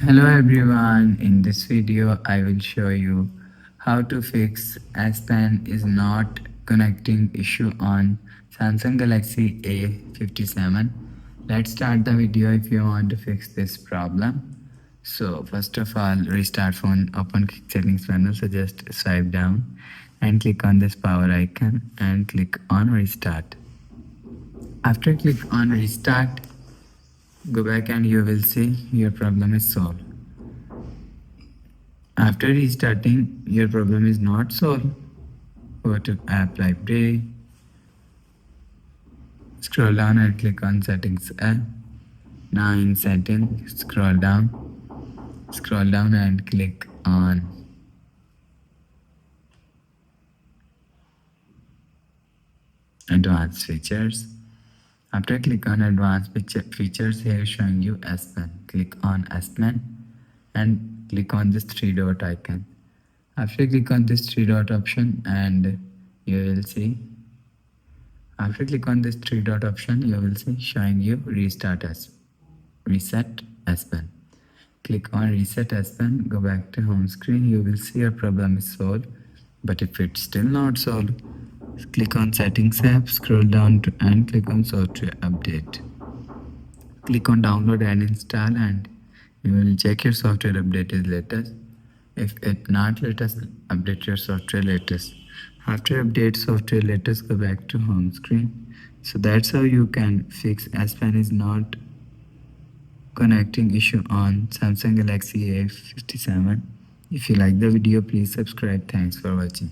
Hello everyone, in this video I will show you how to fix S Pen is not connecting issue on Samsung Galaxy A57. Let's start the video if you want to fix this problem. So first of all, restart phone, open quick settings panel, so just swipe down and click on this power icon and click on restart. After click on restart, go back and you will see your problem is solved. After restarting, your problem is not solved. Go to App Library, scroll down and click on Settings app. Now in Settings, scroll down and click on Advanced Features. After click on Advanced Features, here showing you S Pen. Click on S Pen and click on this three dot icon. After click on this three dot option and you will see, after click on this three dot option, you will see showing you reset S Pen. Click on reset S Pen, go back to home screen, you will see your problem is solved. But if it's still not solved, click on settings app, scroll down and click on software update. Click on download and install and you will check your software update is latest. If it not latest, update your software latest. After update software latest, go back to home screen. So that's how you can fix S Pen is not connecting issue on Samsung Galaxy A57. If you like the video, please subscribe. Thanks for watching.